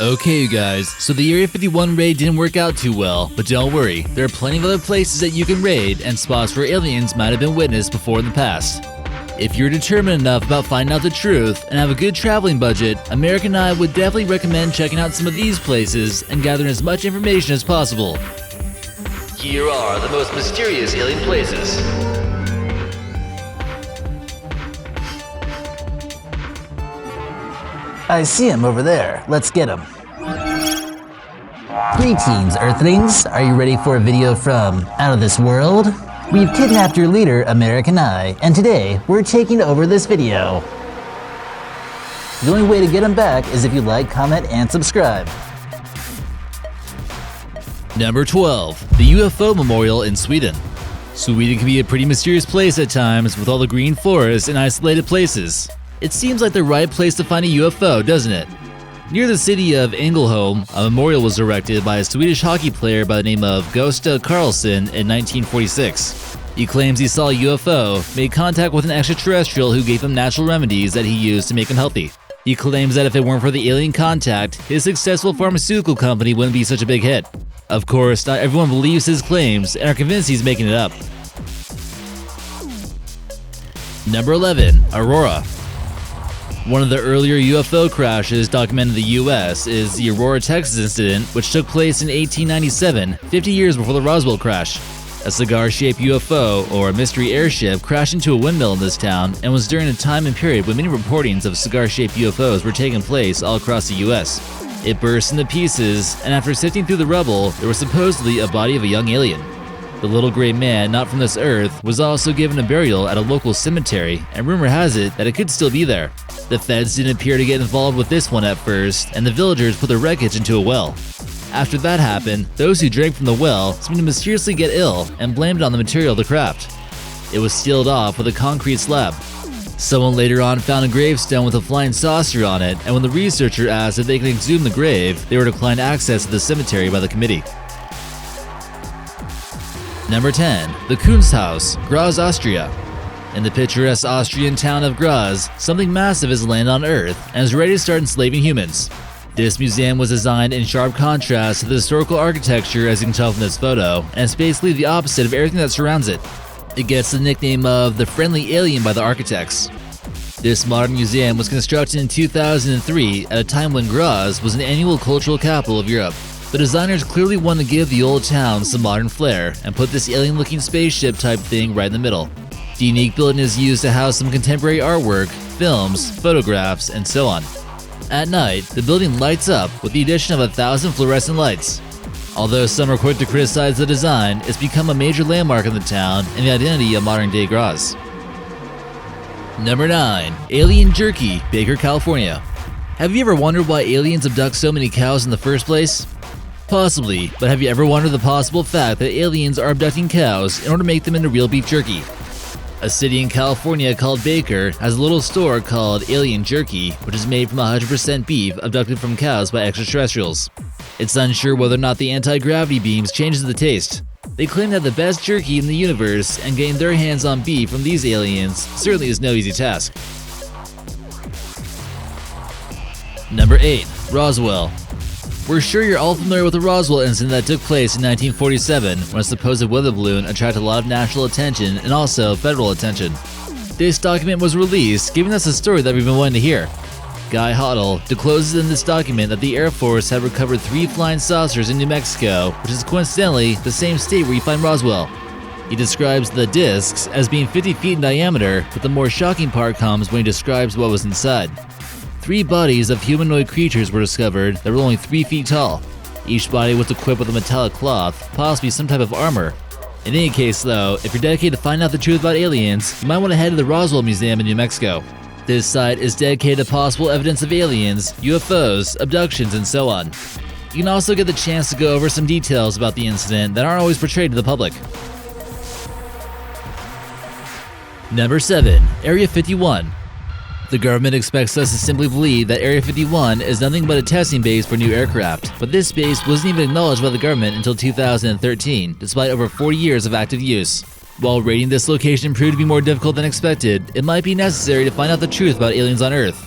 Okay, you guys, so the Area 51 raid didn't work out too well, but don't worry, there are plenty of other places that you can raid and spots where aliens might have been witnessed before in the past. If you're determined enough about finding out the truth and have a good traveling budget, America and I would definitely recommend checking out some of these places and gathering as much information as possible. Here are the most mysterious alien places. I see him over there. Let's get him. Greetings, Earthlings. Are you ready for a video from out of this world? We've kidnapped your leader, American Eye, and today we're taking over this video. The only way to get him back is if you like, comment, and subscribe. Number 12. The UFO Memorial in Sweden. Sweden can be a pretty mysterious place at times with all the green forests and isolated places. It seems like the right place to find a UFO, doesn't it? Near the city of Ängelholm, a memorial was erected by a Swedish hockey player by the name of Gösta Karlsson in 1946. He claims he saw a UFO, made contact with an extraterrestrial who gave him natural remedies that he used to make him healthy. He claims that if it weren't for the alien contact, his successful pharmaceutical company wouldn't be such a big hit. Of course, not everyone believes his claims and are convinced he's making it up. Number 11. Aurora. One of the earlier UFO crashes documented in the US is the Aurora Texas incident, which took place in 1897, 50 years before the Roswell crash. A cigar-shaped UFO, or a mystery airship, crashed into a windmill in this town and was during a time and period when many reportings of cigar-shaped UFOs were taking place all across the US. It burst into pieces, and after sifting through the rubble, there was supposedly a body of a young alien. The little gray man, not from this earth, was also given a burial at a local cemetery, and rumor has it that it could still be there. The feds didn't appear to get involved with this one at first, and the villagers put the wreckage into a well. After that happened, those who drank from the well seemed to mysteriously get ill and blamed it on the material of the craft. It was sealed off with a concrete slab. Someone later on found a gravestone with a flying saucer on it, and when the researcher asked if they could exhume the grave, they were declined access to the cemetery by the committee. Number 10. The Kunsthaus, Graz, Austria. In the picturesque Austrian town of Graz, something massive has landed on Earth and is ready to start enslaving humans. This museum was designed in sharp contrast to the historical architecture, as you can tell from this photo, and it's basically the opposite of everything that surrounds it. It gets the nickname of the Friendly Alien by the architects. This modern museum was constructed in 2003 at a time when Graz was an annual cultural capital of Europe. The designers clearly wanted to give the old town some modern flair and put this alien-looking spaceship type thing right in the middle. The unique building is used to house some contemporary artwork, films, photographs, and so on. At night, the building lights up with the addition of 1,000 fluorescent lights. Although some are quick to criticize the design, it's become a major landmark in the town and the identity of modern-day Graz. Number 9. Alien Jerky, Baker, California. Have you ever wondered why aliens abduct so many cows in the first place? Possibly, but have you ever wondered the possible fact that aliens are abducting cows in order to make them into real beef jerky? A city in California called Baker has a little store called Alien Jerky, which is made from 100% beef abducted from cows by extraterrestrials. It's unsure whether or not the anti-gravity beams changes the taste. They claim to have the best jerky in the universe, and getting their hands on beef from these aliens certainly is no easy task. Number 8. Roswell. We're sure you're all familiar with the Roswell incident that took place in 1947 when a supposed weather balloon attracted a lot of national attention and also federal attention. This document was released, giving us a story that we've been wanting to hear. Guy Hoddle discloses in this document that the Air Force had recovered 3 flying saucers in New Mexico, which is coincidentally the same state where you find Roswell. He describes the discs as being 50 feet in diameter, but the more shocking part comes when he describes what was inside. 3 bodies of humanoid creatures were discovered that were only 3 feet tall. Each body was equipped with a metallic cloth, possibly some type of armor. In any case though, if you're dedicated to find out the truth about aliens, you might want to head to the Roswell Museum in New Mexico. This site is dedicated to possible evidence of aliens, UFOs, abductions, and so on. You can also get the chance to go over some details about the incident that aren't always portrayed to the public. Number 7. Area 51. The government expects us to simply believe that Area 51 is nothing but a testing base for new aircraft, but this base wasn't even acknowledged by the government until 2013, despite over 40 years of active use. While raiding this location proved to be more difficult than expected, it might be necessary to find out the truth about aliens on Earth.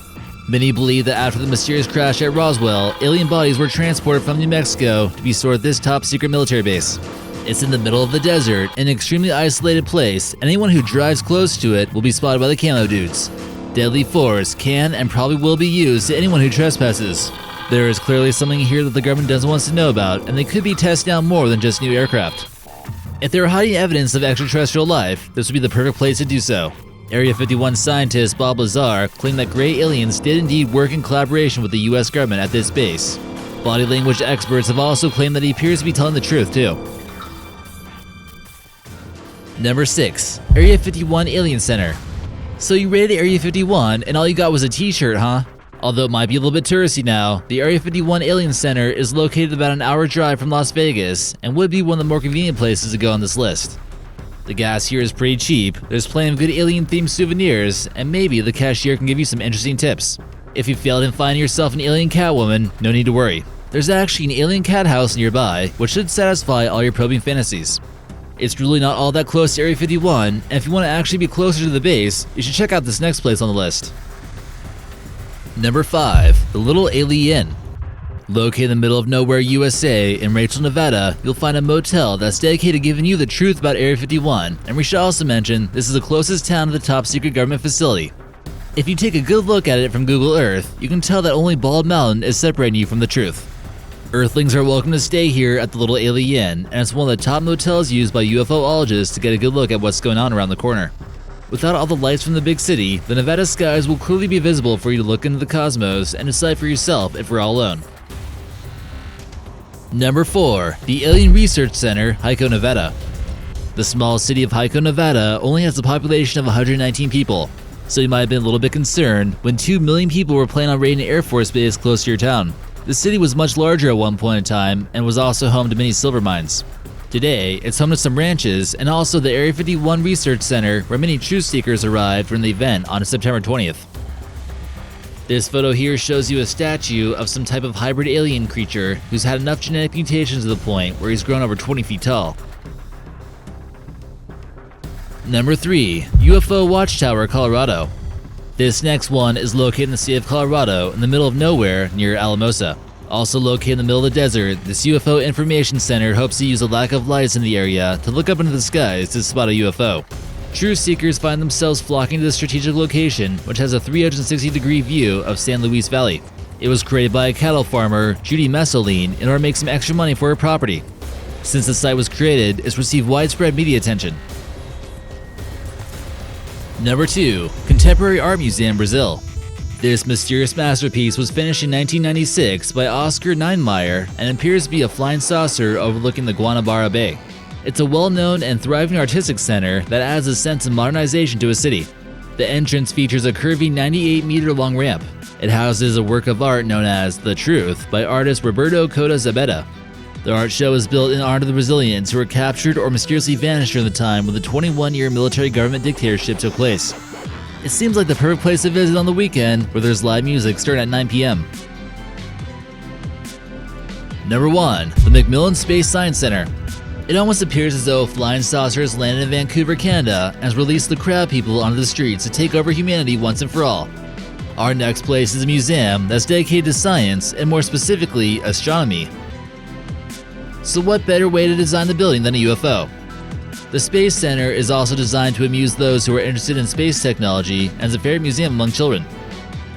Many believe that after the mysterious crash at Roswell, alien bodies were transported from New Mexico to be stored at this top-secret military base. It's in the middle of the desert, an extremely isolated place, and anyone who drives close to it will be spotted by the camo dudes. Deadly force can and probably will be used to anyone who trespasses. There is clearly something here that the government doesn't want us to know about, and they could be testing out more than just new aircraft. If they were hiding evidence of extraterrestrial life, this would be the perfect place to do so. Area 51 scientist Bob Lazar claimed that gray aliens did indeed work in collaboration with the US government at this base. Body language experts have also claimed that he appears to be telling the truth too. Number 6. Area 51 Alien Center. So you raided Area 51 and all you got was a t-shirt, huh? Although it might be a little bit touristy now, the Area 51 Alien Center is located about an hour drive from Las Vegas and would be one of the more convenient places to go on this list. The gas here is pretty cheap, there's plenty of good alien-themed souvenirs, and maybe the cashier can give you some interesting tips. If you failed in finding yourself an alien Catwoman, no need to worry. There's actually an alien cat house nearby, which should satisfy all your probing fantasies. It's really not all that close to Area 51, and if you want to actually be closer to the base, you should check out this next place on the list. Number 5. The Little Alien. Located in the middle of nowhere, USA, in Rachel, Nevada, you'll find a motel that's dedicated to giving you the truth about Area 51, and we should also mention this is the closest town to the top secret government facility. If you take a good look at it from Google Earth, you can tell that only Bald Mountain is separating you from the truth. Earthlings are welcome to stay here at the Little Alien, and it's one of the top motels used by UFOologists to get a good look at what's going on around the corner. Without all the lights from the big city, the Nevada skies will clearly be visible for you to look into the cosmos and decide for yourself if we're all alone. Number 4. The Alien Research Center, Hico, Nevada. The small city of Hico, Nevada only has a population of 119 people, so you might have been a little bit concerned when 2 million people were planning on raiding an Air Force base close to your town. The city was much larger at one point in time and was also home to many silver mines. Today, it's home to some ranches and also the Area 51 Research Center where many truth seekers arrived during the event on September 20th. This photo here shows you a statue of some type of hybrid alien creature who's had enough genetic mutations to the point where he's grown over 20 feet tall. Number 3. UFO Watchtower Colorado. This next one is located in the state of Colorado in the middle of nowhere near Alamosa. Also located in the middle of the desert, this UFO Information Center hopes to use the lack of lights in the area to look up into the skies to spot a UFO. Truth seekers find themselves flocking to this strategic location, which has a 360-degree view of San Luis Valley. It was created by a cattle farmer, Judy Messoline, in order to make some extra money for her property. Since the site was created, it's received widespread media attention. Number 2. Contemporary Art Museum, Brazil. This mysterious masterpiece was finished in 1996 by Oscar Niemeyer and appears to be a flying saucer overlooking the Guanabara Bay. It's a well-known and thriving artistic center that adds a sense of modernization to a city. The entrance features a curvy 98-meter-long ramp. It houses a work of art known as The Truth by artist Roberto Coda Zabetta. The art show is built in honor of the Brazilians who were captured or mysteriously vanished during the time when the 21-year military government dictatorship took place. It seems like the perfect place to visit on the weekend where there's live music starting at 9 p.m. Number 1. The Macmillan Space Science Center. It almost appears as though flying saucers landed in Vancouver, Canada, and has released the crowd people onto the streets to take over humanity once and for all. Our next place is a museum that's dedicated to science, and more specifically, astronomy. So what better way to design the building than a UFO? The Space Center is also designed to amuse those who are interested in space technology and is a favorite museum among children.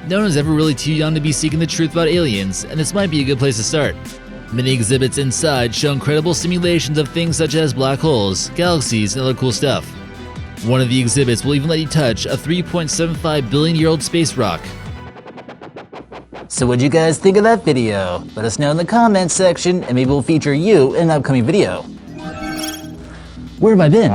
No one is ever really too young to be seeking the truth about aliens, and this might be a good place to start. Many exhibits inside show incredible simulations of things such as black holes, galaxies, and other cool stuff. One of the exhibits will even let you touch a 3.75 billion-year-old space rock. So what'd you guys think of that video? Let us know in the comments section and maybe we'll feature you in an upcoming video. Where have I been?